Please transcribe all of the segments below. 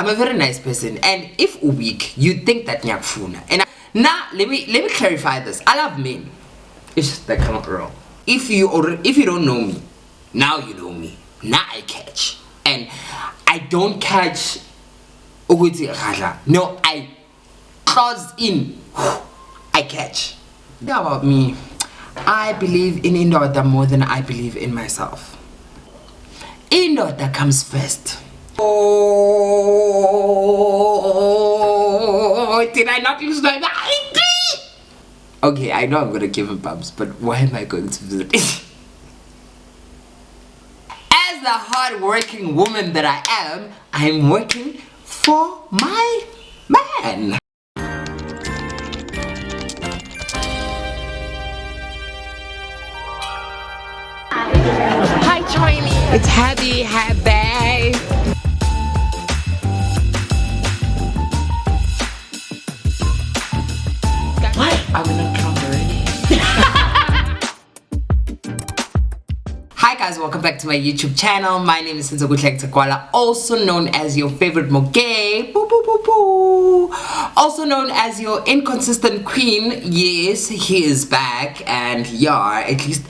I'm a very nice person, and if weak, you'd think that nyakfuna. And now let me clarify this. I love men. It's just that come up wrong. If you don't know me, now you know me. Now I catch, and I don't catch. No, I close in. I catch. How about me? I believe in indoda more than I believe in myself. Indoda comes first. Oh, did I not lose my mind? Okay, I know I'm gonna give him bumps, but why am I going to visit? As the hard-working woman that I am, I'm working for my man. Hi, Trini. It's happy. What? I'm not come already. Hi guys, welcome back to my YouTube channel. My name is senzokuhle.hectorg, also known as your favorite Moghey, also known as your inconsistent queen. Yes, he is back, and yeah, at least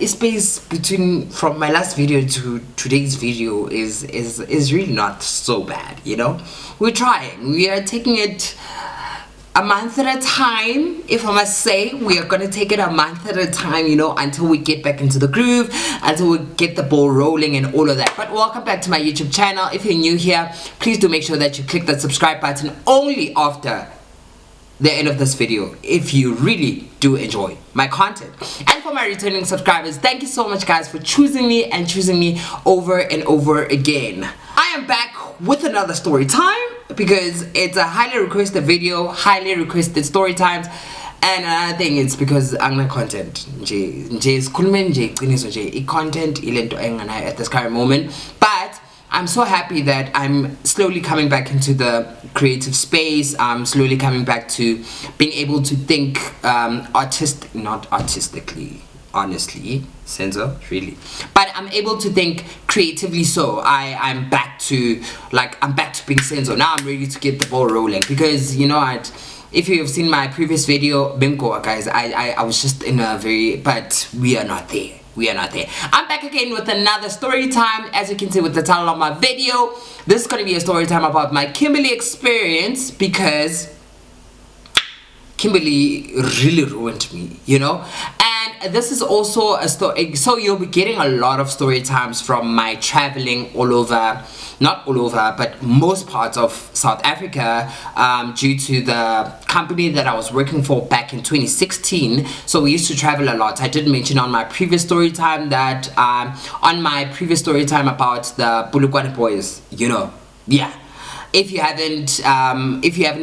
space between from my last video to today's video is really not so bad, you know. We're trying, we are taking it a month at a time. If I must say, we are gonna take it a month at a time, you know, until we get back into the groove, until we get the ball rolling and all of that. But welcome back to my YouTube channel. If you're new here, please do make sure that you click that subscribe button only after the end of this video if you really do enjoy my content. And for my returning subscribers, thank you so much guys for choosing me and choosing me over and over again. I am back with another story time because it's a highly requested video, highly requested story times, and another thing it's because I'm not content. Content at this current moment, but I'm so happy that I'm slowly coming back into the creative space. I'm slowly coming back to being able to think not artistically, honestly, censor, really, but I'm able to think creatively. So I'm back to being censor. Now I'm ready to get the ball rolling because, you know, if you have seen my previous video, Benko, guys, I was just in a very, but we are not there. We are not there. I'm back again with another story time. As you can see with the title of my video, this is going to be a story time about my Kimberly experience because Kimberly really ruined me, you know. And this is also a story, so you'll be getting a lot of story times from my traveling all over, not all over, but most parts of South Africa, due to the company that I was working for back in 2016. So we used to travel a lot. I did mention on my previous story time that about the Bulukwane boys, you know, yeah. If you haven't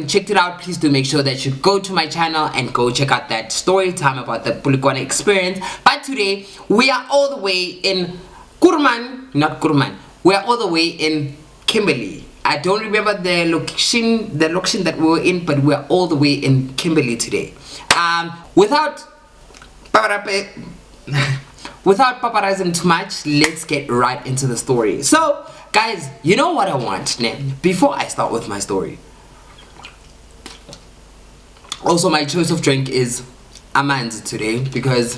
checked it out, please do make sure that you go to my channel and go check out that story time about the Bulukwane experience. But today we are all the way in Kurman, we are all the way in Kimberly. I don't remember the location that we were in, but we are all the way in Kimberly today. Without paparazing too much, let's get right into the story. So guys, you know what I want now, before I start with my story. Also, my choice of drink is amanzi today because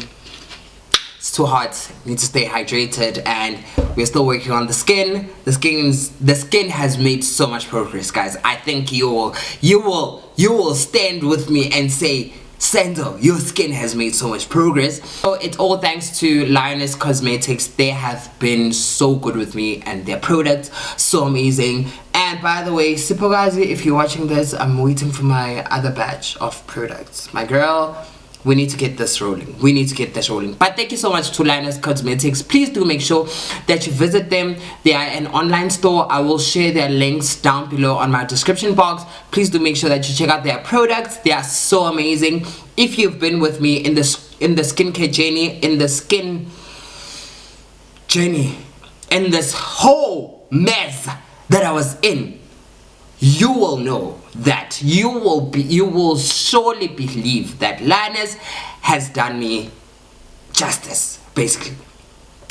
it's too hot. I need to stay hydrated, and we're still working on the skin. The skin has made so much progress, guys. I think you will stand with me and say, Sando, your skin has made so much progress. So it's all thanks to LIONESS Cosmetics. They have been so good with me, and their products so amazing. And by the way, Sipogazi, if you're watching this, I'm waiting for my other batch of products. My girl, we need to get this rolling. We need to get this rolling. But thank you so much to LIONESS Cosmetics. Please do make sure that you visit them. They are an online store. I will share their links down below on my description box. Please do make sure that you check out their products. They are so amazing. If you've been with me in the skincare journey, in this whole mess that I was in, you will know that you will surely believe that LIONESS has done me justice, basically.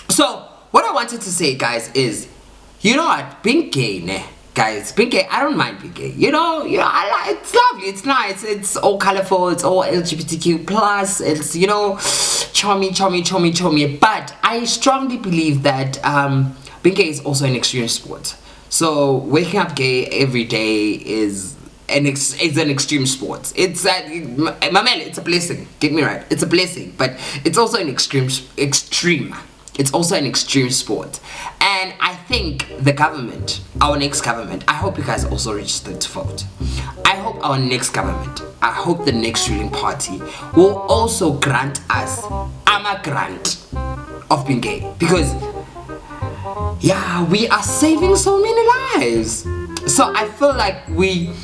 So what I wanted to say, guys, is, you know what, being gay, guys, being gay, I don't mind being gay. You know, it's lovely, it's nice, it's all colorful, it's all LGBTQ plus, it's, you know, chommy. But I strongly believe that being gay is also an extreme sport. So waking up gay every day is an extreme sport. It's it's a blessing. Get me right, it's a blessing, but it's also an extreme. It's also an extreme sport. And I think the government, our next government, I hope you guys also registered to vote. I hope our next government, I hope the next ruling party will also grant us a grant of being gay. Because, yeah, we are saving so many lives. So I feel like we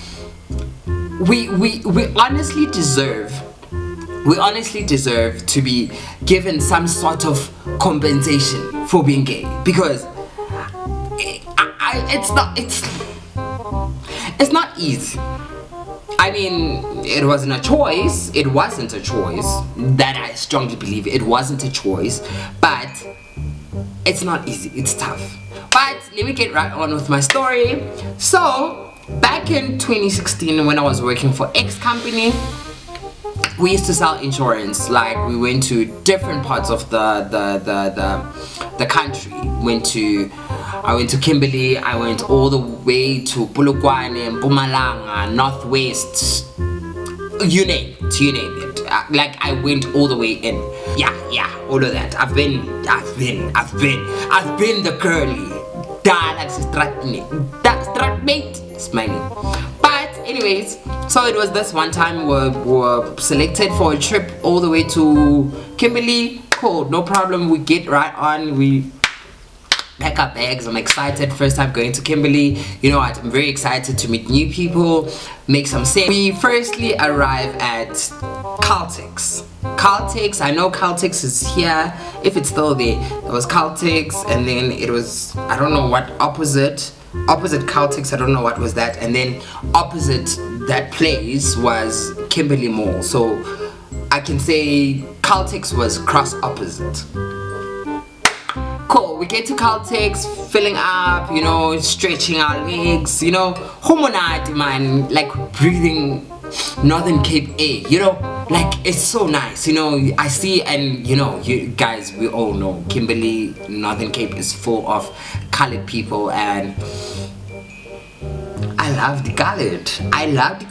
honestly deserve to be given some sort of compensation for being gay, because it's not easy. I mean, it wasn't a choice. It wasn't a choice. That I strongly believe it wasn't a choice, but it's not easy. It's tough. But let me get right on with my story. So back in 2016, when I was working for X company, we used to sell insurance. Like, we went to different parts of the country. I went to Kimberly, I went all the way to Polokwane, Mpumalanga, Northwest, you name it. Like, I went all the way in. Yeah, all of that. I've been the girly. Stratmate, smiling. But anyways, so it was this one time we were selected for a trip all the way to Kimberly. Cool, no problem. We get right on. We pack our bags. I'm excited. First time going to Kimberly. You know what? I'm very excited to meet new people, make some sense. We firstly arrive at Caltex. I know Caltex is here. If it's still there, it was Caltex, and then it was, I don't know what, opposite Caltex, I don't know what was that, and then opposite that place was Kimberly Mall. So I can say Caltex was cross opposite. Cool, we get to Caltex, filling up, you know, stretching our legs, you know, homonati man, like breathing Northern Cape air, you know, like it's so nice, you know. I see, and you know, you guys, we all know Kimberly, Northern Cape is full of colored people, and I love the colored. I love the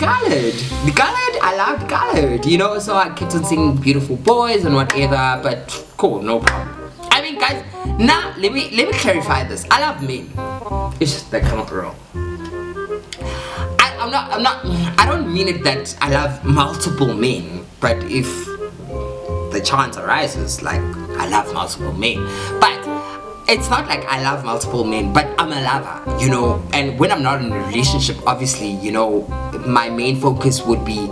colored, you know. So I kept on seeing beautiful boys and whatever, but cool, no problem. I mean, guys, now let me clarify this. I love men. It's just that cannot roll. I don't mean it that I love multiple men, but if the chance arises, like, I love multiple men. But it's not like I love multiple men, but I'm a lover, you know. And when I'm not in a relationship, obviously, you know, my main focus would be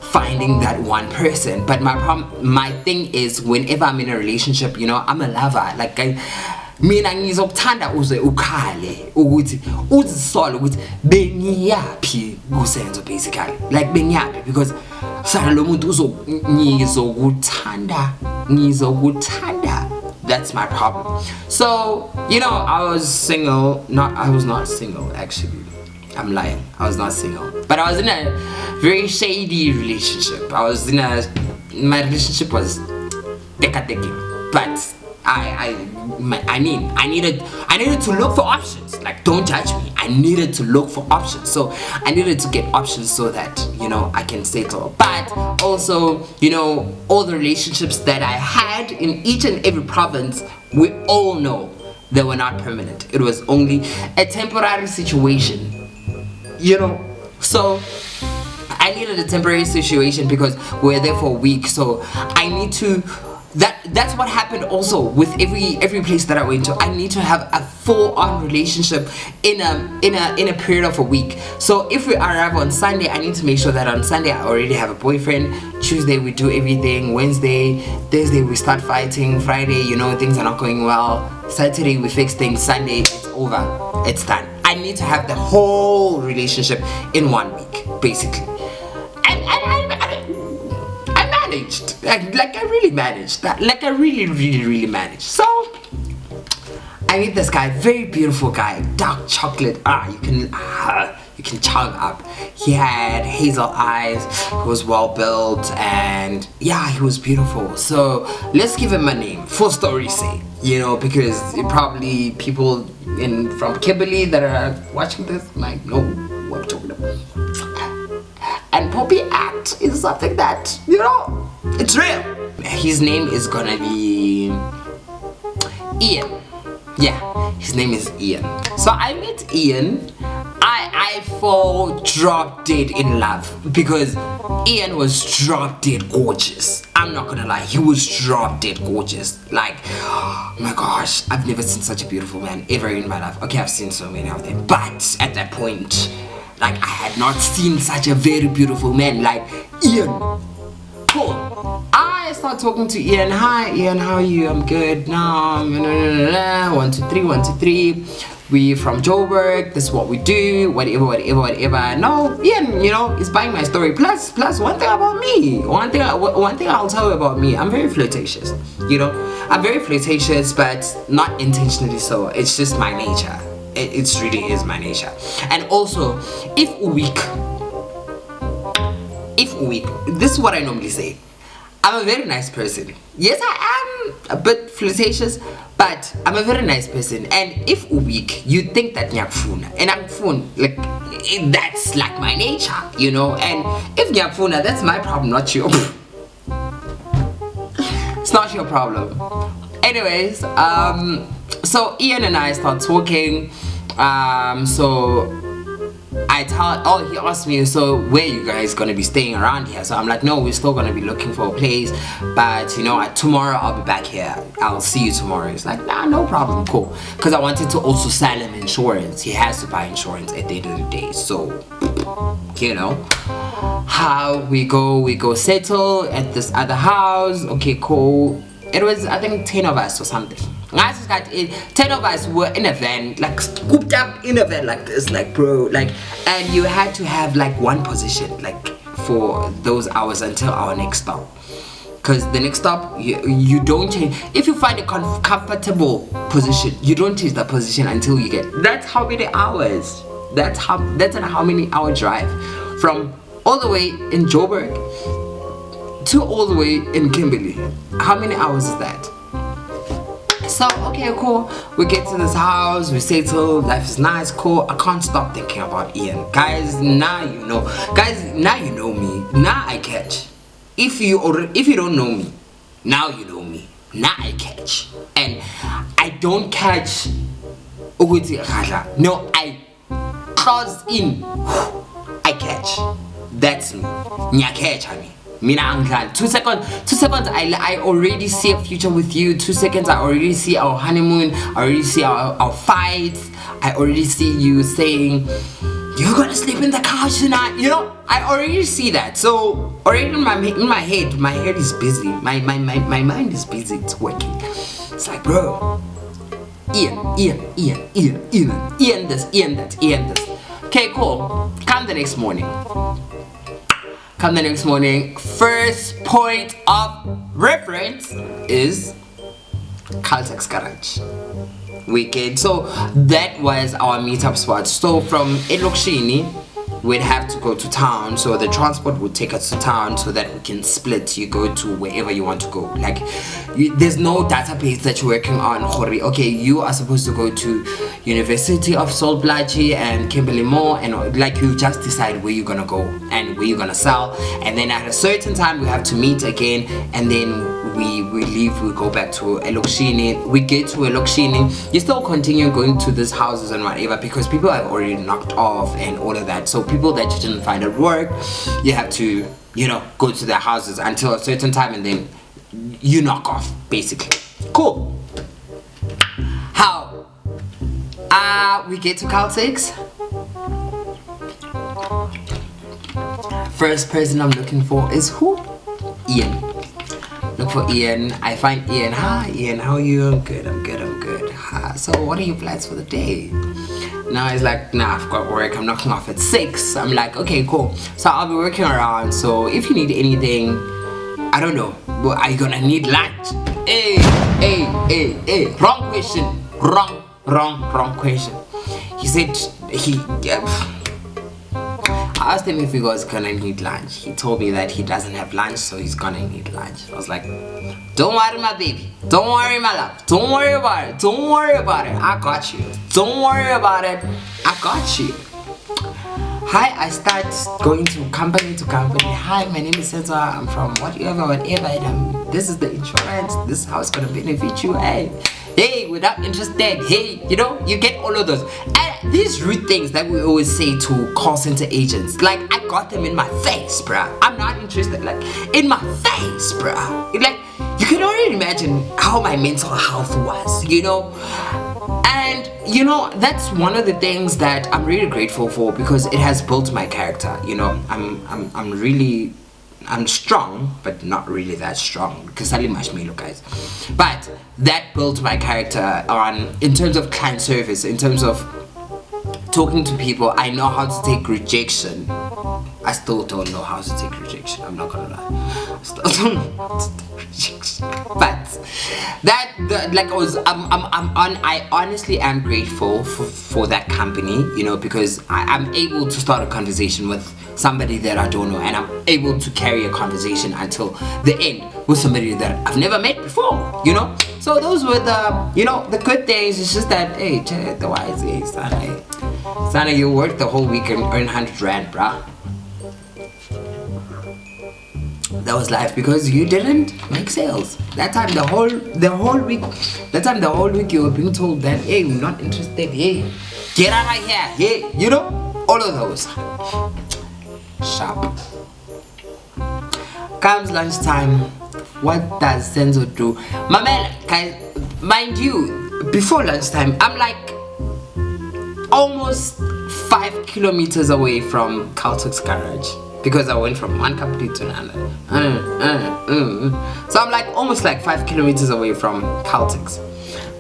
finding that one person. But my thing is, whenever I'm in a relationship, you know, I'm a lover. Like, mina ngizokuthanda uze ukhale ukuthi uzisole ukuthi bengiyaphi kusenzo, basically, like bengiyaphi, because sana lo muntu ngizokuthanda. That's my problem. So, you know, I was not single, actually. I'm lying. I was not single. But I was in a very shady relationship. My relationship was teka-teki. But I needed to look for options. Like, don't judge me. I needed to look for options. So I needed to get options so that, you know, I can settle. But also, you know, all the relationships that I had in each and every province, we all know they were not permanent. It was only a temporary situation, you know. So I needed a temporary situation because we were there for a week. So I need to. That's what happened also with every place that I went to. I need to have a full-on relationship in a period of a week. So if we arrive on Sunday, I need to make sure that on Sunday I already have a boyfriend. Tuesday we do everything. Wednesday, Thursday we start fighting. Friday, you know, things are not going well. Saturday we fix things. Sunday it's over. It's done. I need to have the whole relationship in 1 week, basically. Like I really managed that. Like I really managed. So I meet this guy, very beautiful guy, dark chocolate. You can chug up. He had hazel eyes, he was well built, and yeah, he was beautiful. So let's give him a name for story's sake, you know, because probably people from Kimberly that are watching this might know what I'm talking about. And Poppy Act is something that, you know, it's real. His name is gonna be Ian. Yeah, his name is Ian. So I met Ian. I fall drop dead in love because Ian was drop dead gorgeous. I'm not gonna lie, he was drop dead gorgeous. Like, oh my gosh, I've never seen such a beautiful man ever in my life. Okay, I've seen so many of them, but at that point, like, I had not seen such a very beautiful man like Ian. Cool. I start talking to Ian. Hi Ian, how are you? I'm good. No, 1, 2, 3, 1, 2, 3. We from Joburg, this is what we do, whatever. No, Ian, you know, is buying my story. Plus one thing about me. One thing I'll tell you about me. I'm very flirtatious. You know, I'm very flirtatious, but not intentionally so. It's just my nature. It really is my nature. And also, if weak, this is what I normally say. I'm a very nice person. Yes, I am a bit flirtatious, but I'm a very nice person. And if weak, you think that nyakfuna, and I'm fun, like, that's like my nature, you know. And if nyakfuna, that's my problem, not your. It's not your problem. Anyways, so Ian and I start talking. So he asked me, so where you guys gonna be staying around here? So I'm like, no, we're still gonna be looking for a place, but you know, tomorrow I'll be back here. I'll see you tomorrow. He's like, nah, no problem, cool. Because I wanted to also sell him insurance. He has to buy insurance at the end of the day. So, you know, how we go settle at this other house. Okay, cool. It was, I think, 10 of us or something. Guys, 10 of us were in a van, like scooped up in a van like this, like, bro, like, and you had to have like one position, like, for those hours until our next stop. Because the next stop, you don't change. If you find a comfortable position, you don't change the position until you get. That's how many hours. That's how many hour drive from all the way in Joburg to all the way in Kimberly. How many hours is that? So, okay, cool. We get to this house, we settle, life is nice, cool. I can't stop thinking about Ian. Guys, now you know. Guys, now you know me. Now I catch. If you don't know me, now you know me. Now I catch. And I don't catch. No, I close in. I catch. That's me. Nya catch, honey. Mina Anglan. 2 seconds, I already see a future with you. 2 seconds, I already see our honeymoon. I already see our fights. I already see you saying, you're gonna sleep in the couch tonight. You know, I already see that. So already in my head is busy. My mind is busy. It's working. It's like, bro, Ian this. Okay, cool. Come the next morning. First point of reference is Caltex Garage weekend. So that was our meetup spot. So from Elokshini, we'd have to go to town. So the transport would take us to town so that we can split. You go to wherever you want to go. Like, there's no database that you're working on. Okay, you are supposed to go to University of Solblaji and Kimberly Mall, and like, you just decide where you're gonna go and where you're gonna sell. And then at a certain time we have to meet again, and then we leave, we go back to Elokshini. We get to Elokshini, you still continue going to these houses and whatever, because people have already knocked off and all of that. So people that you didn't find at work, you have to, you know, go to their houses until a certain time, and then you knock off, basically. Cool. How? We get to Caltex. First person I'm looking for is who? Ian. Look for Ian. I find Ian. Hi Ian, how are you? I'm good. So what are your plans for the day? Now he's like, nah, I've got work. I'm knocking off at 6. I'm like, okay, cool. So I'll be working around. So if you need anything, I don't know, but are you gonna need lunch? Hey, wrong question. Wrong question. He said I asked him if he was gonna need lunch. He told me that he doesn't have lunch, so he's gonna need lunch. I was like, don't worry, my baby. Don't worry, my love. Don't worry about it. Don't worry about it. I got you. Don't worry about it. I got you. Hi, I start going to company. Hi, my name is Senzo. I'm from whatever, and this is the insurance. This is how it's gonna benefit you. Hey, without interested. Hey, you know, you get all of those. And these rude things that we always say to call center agents, like I got them in my face, bruh. I'm not interested. Like in my face, bruh. Like you can already imagine how my mental health was, you know. And you know, that's one of the things that I'm really grateful for, because it has built my character. You know, I'm strong, but not really that strong, because I marshmallow, guys. But that built my character in terms of client service, in terms of talking to people. I know how to take rejection. I still don't know how to take rejection. I'm not gonna lie. I still don't know how to take rejection. But I honestly am grateful for that company, you know, because I'm able to start a conversation with somebody that I don't know, and I'm able to carry a conversation until the end with somebody that I've never met before, you know. So those were the, you know, the good things. It's just that, hey, the wise, hey, Sana, you work the whole week and earn 100 rand, bruh. That was life, because you didn't make sales that time. The whole week you were being told that, hey, we're not interested. Hey, get out of here. Hey, you know, all of those. Sharp. Comes lunchtime. What does Senzo do? Mamela, mind you, before lunchtime, I'm like almost 5 kilometers away from Caltech's garage, because I went from one company to another. So I'm like almost like 5 kilometers away from Caltech's.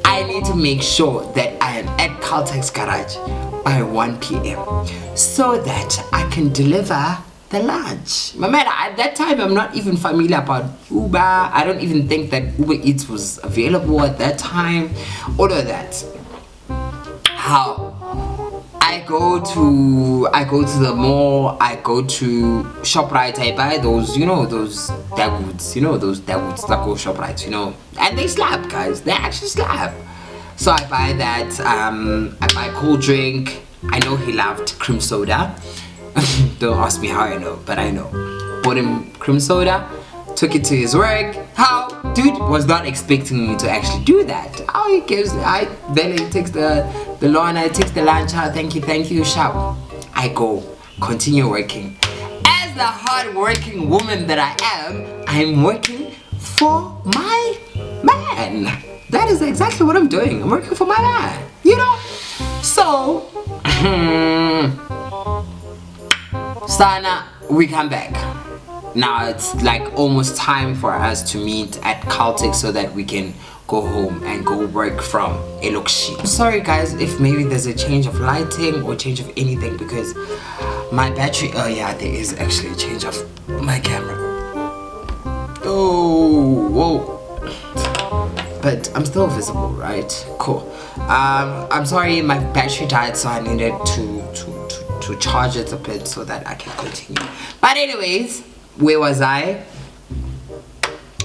I need to make sure that I am at Caltech's garage by 1 p.m. so that I can deliver the lunch. My man, at that time I'm not even familiar about Uber. I don't even think that Uber Eats was available at that time. All of that. How? I go to the mall, I go to ShopRite, I buy those, you know, those dagwoods, that go ShopRite, you know, and they slap, guys, they actually slap. So I buy that, I buy cold drink. I know he loved cream soda. Don't ask me how I know, but I know. Bought him cream soda, took it to his work. How? Dude was not expecting me to actually do that. How he gives, then he takes the loan, I takes the lunch out. Thank you, sharp. I go, continue working. As the hard-working woman that I am, I'm working for my man. That is exactly what I'm doing. I'm working for my man, you know. So, Sana, we come back. Now it's like almost time for us to meet at Caltech so that we can go home and go work from Elokshi. Sorry guys if maybe there's a change of lighting or change of anything, because my battery, oh yeah, there is actually a change of my camera. Oh, whoa. But I'm still visible, right? Cool. I'm sorry, my battery died, so I needed to charge it a bit so that I can continue. But anyways, where was I?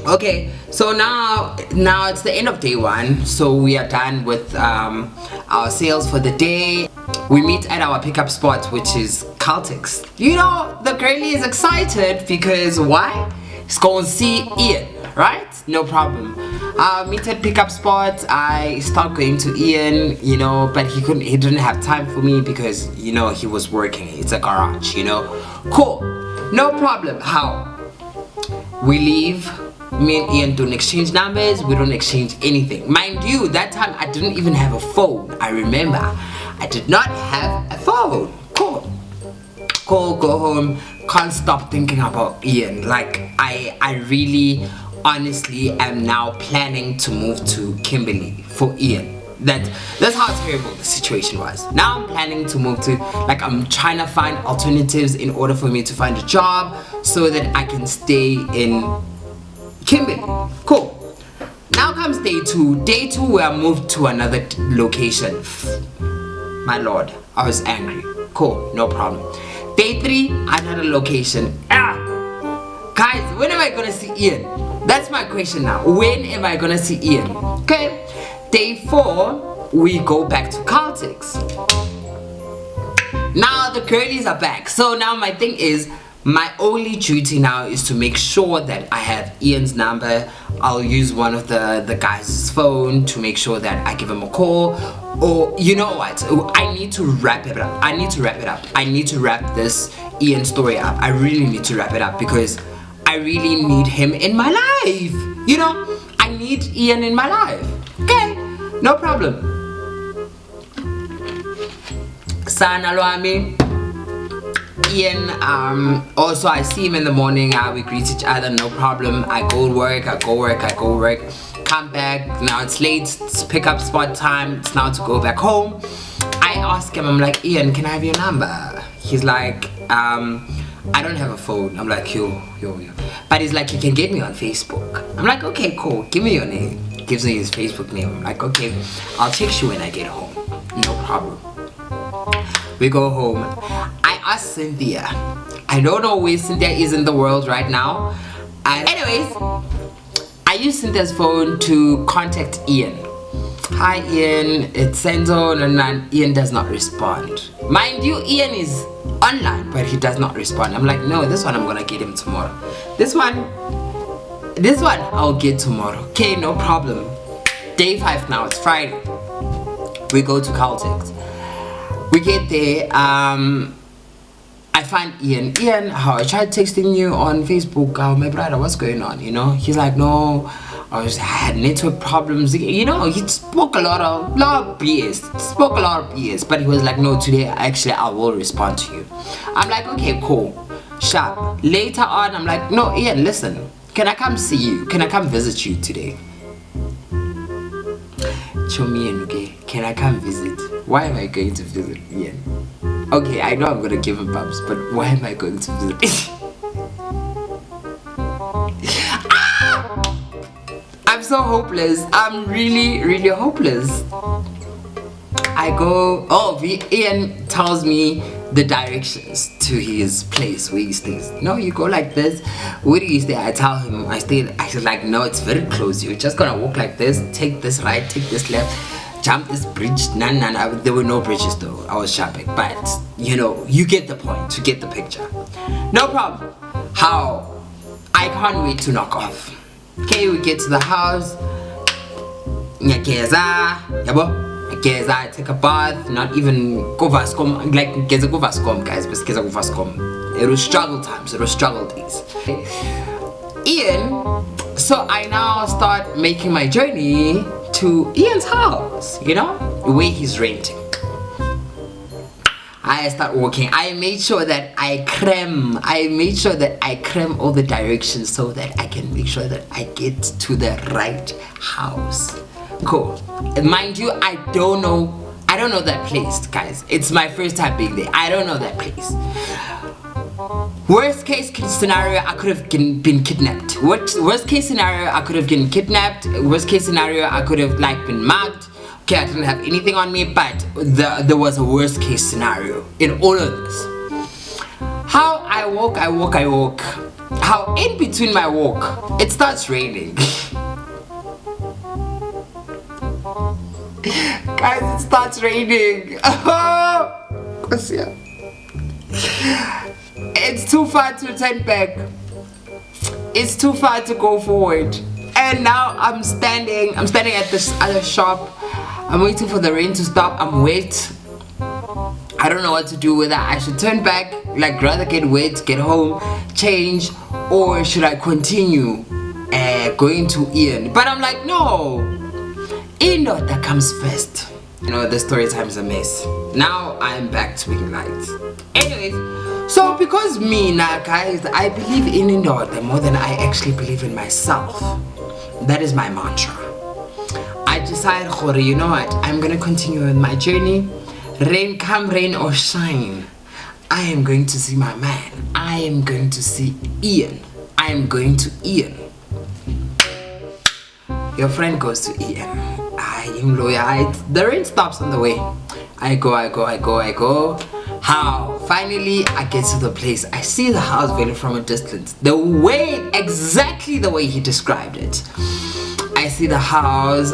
Okay, so now it's the end of day 1, so we are done with our sales for the day. We meet at our pickup spot, which is Caltech's. You know, the girlie is excited because why? He's going to see Ian, right? No problem. Meet at pickup spot. I start going to Ian, you know, but he didn't have time for me because, you know, he was working. It's a garage, you know. Cool, no problem. How? We leave. Me and Ian don't exchange numbers. We don't exchange anything. Mind you, that time I didn't even have a phone. I remember I did not have a phone. Cool, go home. Can't stop thinking about Ian. Like I really honestly am now planning to move to Kimberly for Ian. That's how terrible the situation was. Now I'm planning to move to, like, I'm trying to find alternatives in order for me to find a job so that I can stay in Kimberly. Cool. Now comes day 2. Day 2 we are moved to another location. My lord, I was angry. Cool, no problem. Day 3, another location. Guys, when am I gonna see Ian? That's my question now. When am I gonna see Ian? Okay. Day 4, we go back to Caltex. Now the girlies are back. So now my thing is, my only duty now is to make sure that I have Ian's number. I'll use one of the guys' phone to make sure that I give him a call. Or you know what? I need to wrap it up. I need to wrap this Ian story up. I really need to wrap it up because I really need him in my life. You know, I need Ian in my life. Okay, no problem. Sana Luami. Ian, also I see him in the morning, we greet each other, no problem. I go work, come back, now it's late, it's pick up spot time, it's now to go back home. I ask him, I'm like, Ian, can I have your number? He's like, I don't have a phone. I'm like, yo. But he's like, you can get me on Facebook. I'm like, okay, cool, give me your name. Gives me his Facebook name. I'm like, okay, I'll text you when I get home, no problem. We go home. I asked Cynthia. I don't know where Cynthia is in the world right now. Anyways, I used Cynthia's phone to contact Ian. Hi Ian, it's Senzo, and Ian does not respond. Mind you, Ian is online, but he does not respond. I'm like, no, this one I'm gonna get him tomorrow. This one I'll get tomorrow. Okay, no problem. Day 5 now, it's Friday. We go to Caltex. We get there, I find Ian. Ian, how I tried texting you on Facebook, my brother, what's going on, you know? He's like, no, I had network problems. You know, he spoke a lot of BS. But he was like, no, today, actually, I will respond to you. I'm like, okay, cool, sharp. Later on, I'm like, no, Ian, listen, can I come see you? Can I come visit you today? Show me in, okay? Can I come visit? Why am I going to visit Ian? Okay, I know I'm gonna give him bumps, but why am I going to visit? I'm so hopeless. I'm really hopeless. I go, Ian tells me the directions to his place where he stays. No, you go like this. Where do you stay? I tell him I stay. I said like, no, it's very close. You're just gonna walk like this, take this right, take this left, jump this bridge. Nah. There were no bridges though. I was shopping, but you know, you get the point. You get the picture. No problem. How? I can't wait to knock off. Okay, we get to the house. Nyakeza, yabo. I take a bath, not even go vascom, like get a go vascom, guys, but get a go vascom. It was struggle times, it was struggle days. Ian, so I now start making my journey to Ian's house, you know, where he's renting. I start walking. I made sure that I cram all the directions so that I can make sure that I get to the right house. Cool. Mind you, I don't know that place, guys. It's my first time being there. I don't know that place. Worst case scenario, I could have been kidnapped. Worst case scenario, I could have been kidnapped. Worst case scenario, I could have like been mugged. Okay, I didn't have anything on me, but there was a worst case scenario in all of this. How I walk. How in between my walk, it starts raining. Guys, it starts raining. It's too far to turn back. It's too far to go forward. And now I'm standing at this other shop. I'm waiting for the rain to stop. I'm wet. I don't know what to do, whether I should turn back, like rather get wet, get home, change, or should I continue going to Ian? But I'm like, no, Ian that comes first. You know, the story time is a mess. Now I'm back to being light. Anyways, so because me now, guys, I believe in Indoda more than I actually believe in myself. That is my mantra. I decided, you know what, I'm gonna continue with my journey. Rain come, rain or shine, I am going to see my man. I am going to see Ian. I am going to Ian. your friend goes to Ian. The rain stops on the way. I go. How? Finally, I get to the place. I see the house very from a distance. Exactly the way he described it. I see the house.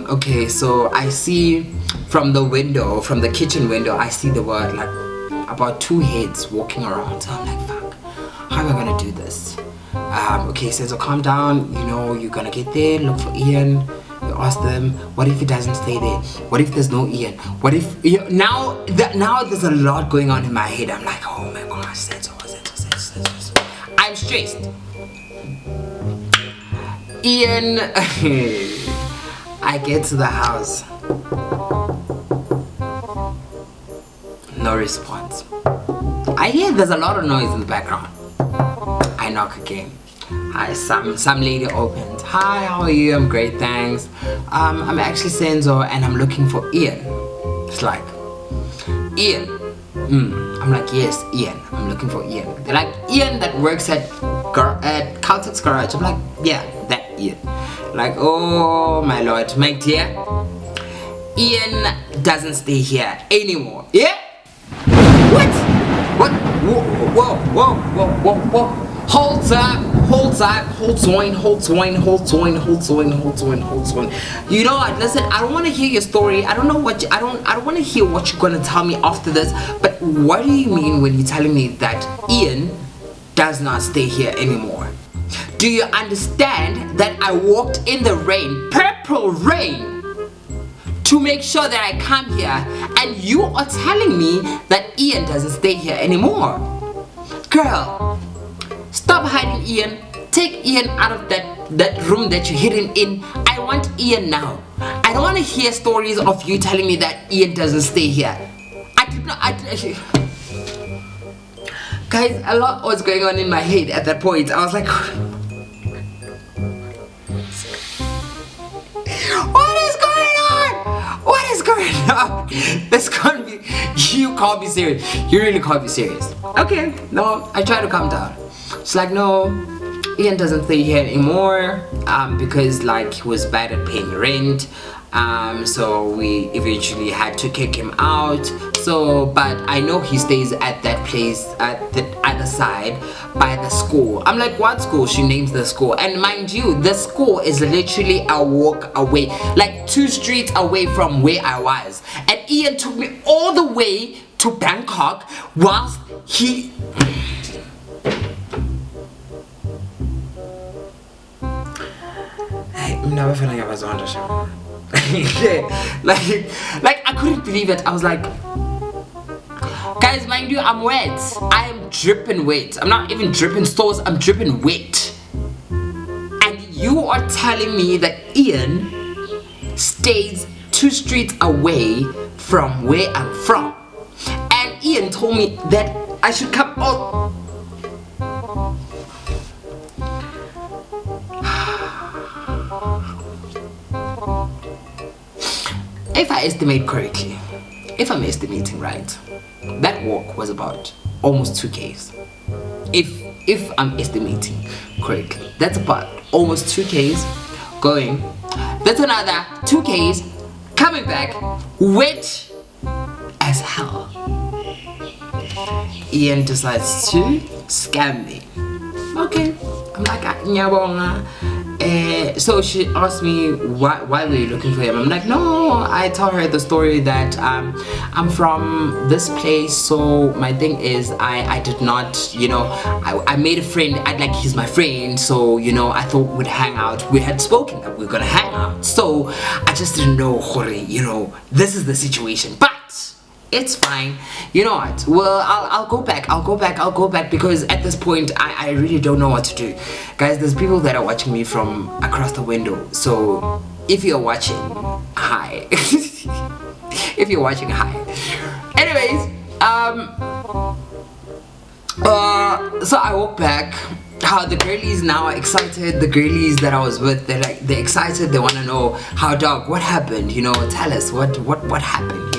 Okay, so I see from the kitchen window, I see the word like about 2 heads walking around. So I'm like, fuck, how am I gonna do this? Okay, so calm down. You're gonna get there, look for Ian. You ask them, what if he doesn't stay there? What if there's no Ian? What if now there's a lot going on in my head. I'm like, oh my gosh, senzo. I'm stressed. Ian, I get to the house. No response. I hear there's a lot of noise in the background. I knock again. Hi, some lady opens. Hi, how are you? I'm great, thanks. I'm actually Senzo and I'm looking for Ian. It's like, Ian. I'm like, yes, Ian. I'm looking for Ian. They're like, Ian that works at Caltech's garage. I'm like, yeah, that Ian. Like, oh my lord, my dear. Ian doesn't stay here anymore. Yeah? What? Whoa. Hold up. Hold on. You know what? Listen, I don't want to hear your story. I don't want to hear what you're gonna tell me after this. But what do you mean when you're telling me that Ian does not stay here anymore? Do you understand that I walked in the rain, purple rain, to make sure that I come here, and you are telling me that Ian doesn't stay here anymore? Girl, stop hiding Ian. Take Ian out of that room that you're hidden in. I want Ian now. I don't want to hear stories of you telling me that Ian doesn't stay here. Guys, a lot was going on in my head at that point. I was like, what is going on? This can't be. You can't be serious. You really can't be serious. Okay, no, I try to calm down. It's like, no, Ian doesn't stay here anymore because like he was bad at paying rent. So we eventually had to kick him out. So, but I know he stays at that place at the other side by the school. I'm like, what school? She names the school. And mind you, the school is literally a walk away, like 2 streets away from where I was. And Ian took me all the way to Bangkok whilst he... I'm never feeling I was on the show. like I couldn't believe it. I was like, guys, mind you, I'm wet. I am dripping wet. I'm not even dripping stores, I'm dripping wet. And you are telling me that Ian stays 2 streets away from where I'm from. And Ian told me that I should come out. If I estimate correctly, if I'm estimating right, that walk was about almost 2 Ks. If I'm estimating correctly, that's about almost 2 Ks going. That's another 2 Ks coming back, wet as hell. Ian decides to scam me. Okay, I'm like, nyabonga. So she asked me why were you looking for him. I'm like, no, I tell her the story that I'm from this place, so my thing is I did not, I made a friend. He's my friend, so I thought we'd hang out. We had spoken that we were gonna hang out, so I just didn't know, this is the situation. But it's fine. You know what? Well, I'll go back because at this point I really don't know what to do. Guys, there's people that are watching me from across the window. So if you're watching, hi. If you're watching, hi. Anyways, so I walk back. How the girlies now are excited. The girlies that I was with, they're excited. They want to know how, dog, what happened? Tell us what happened.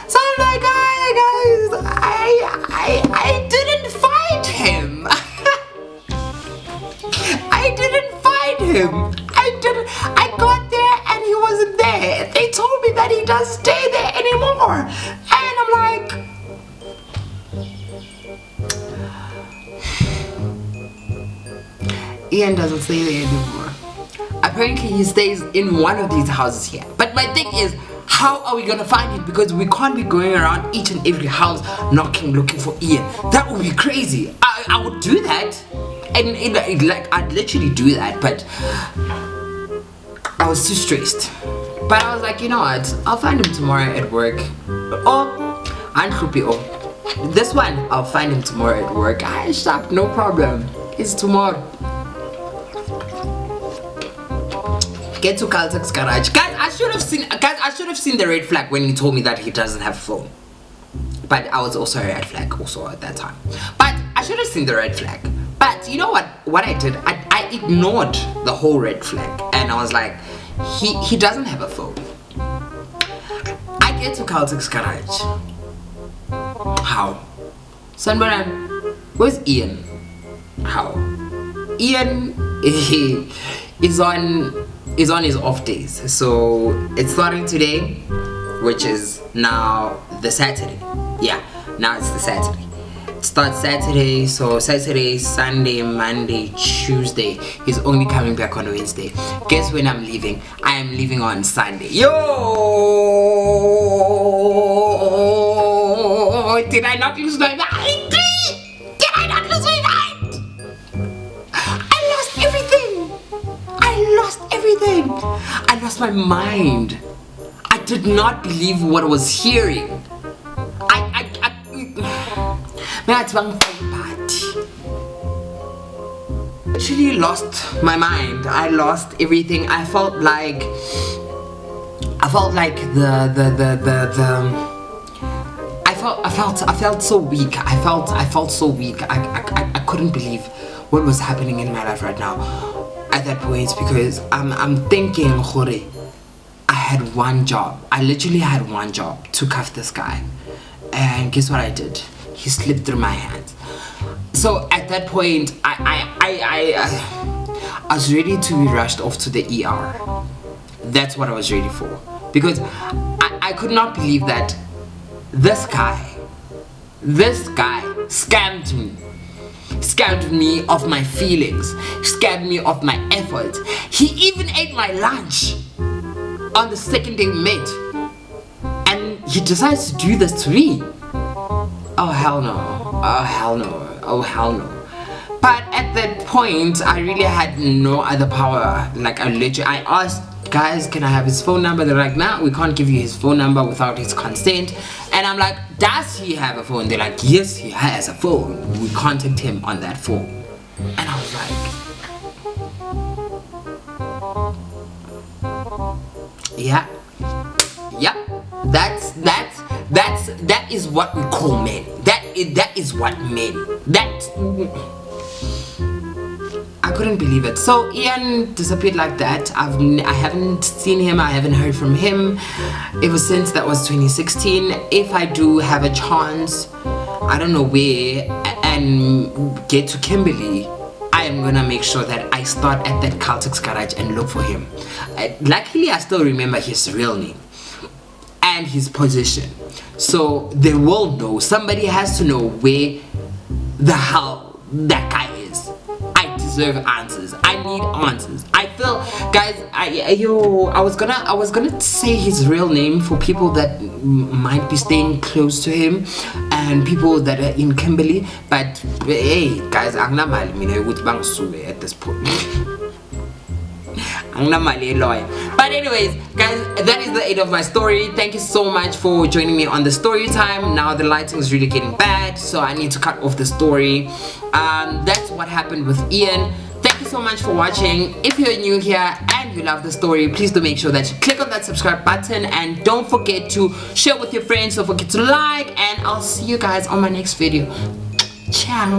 So I'm like, guys, I didn't find him. I didn't find him. I doesn't stay there anymore. And I'm like, Ian doesn't stay there anymore. Apparently he stays in one of these houses here. But my thing is, how are we gonna find him? Because we can't be going around each and every house knocking, looking for Ian. That would be crazy. I would do that, and like I'd literally do that, but I was too stressed. But I was like, you know what? I'll find him tomorrow at work. Or this one, I'll find him tomorrow at work. Stop, no problem. It's tomorrow. Get to Caltech's garage. Guys, I should have seen the red flag when he told me that he doesn't have a phone. But I was also a red flag also at that time. But I should have seen the red flag. But you know what I did? I ignored the whole red flag. And I was like, he doesn't have a phone. I get to Caltech's garage. How? Sanbaran, where's Ian? How? Ian is on his off days. So it's starting today, which is now the Saturday. Yeah, now it's the Saturday. It starts Saturday, so Saturday, Sunday, Monday, Tuesday. He's only coming back on Wednesday. Guess when I'm leaving? I am leaving on Sunday. Yo! Did I not lose my mind? Did I not lose my mind? I lost everything. I lost my mind. I did not believe what I was hearing. I actually lost my mind. I lost everything. I felt like I felt so weak. I felt so weak. I couldn't believe what was happening in my life right now at that point, because I'm thinking, Khore, I had one job. I literally had one job to cuff this guy, and guess what I did? He slipped through my hands. So at that point, I was ready to be rushed off to the ER. That's what I was ready for, because I could not believe that this guy scammed me of my feelings, scammed me of my effort. He even ate my lunch on the second day we met, and he decides to do this to me. Oh hell no, oh hell no, oh hell no. But at that point, I really had no other power. Like I asked, guys, can I have his phone number? They're like, nah, we can't give you his phone number without his consent. And I'm like, does he have a phone? They're like, yes, he has a phone. We contact him on that phone. And I was like, yeah, that is what we call men. That is what men. I couldn't believe it. So Ian disappeared like that. I haven't seen him. I haven't heard from him ever since. That was 2016. If I do have a chance, I don't know where, and get to Kimberly, I am gonna make sure that I start at that Caltech's garage and look for him. Luckily, I still remember his real name and his position, so they will know. Somebody has to know where the hell that guy is. I deserve answers. I need answers. I feel, guys, I was gonna say his real name for people that might be staying close to him and people that are in Kimberly, but hey guys, I'm not mad at this point. But anyways, guys, that is the end of my story. Thank you so much for joining me on the story time. Now the lighting is really getting bad, so I need to cut off the story. That's what happened with Ian. Thank you so much for watching. If you're new here and you love the story, please do make sure that you click on that subscribe button, and don't forget to share with your friends. Don't forget to like, and I'll see you guys on my next video. Ciao.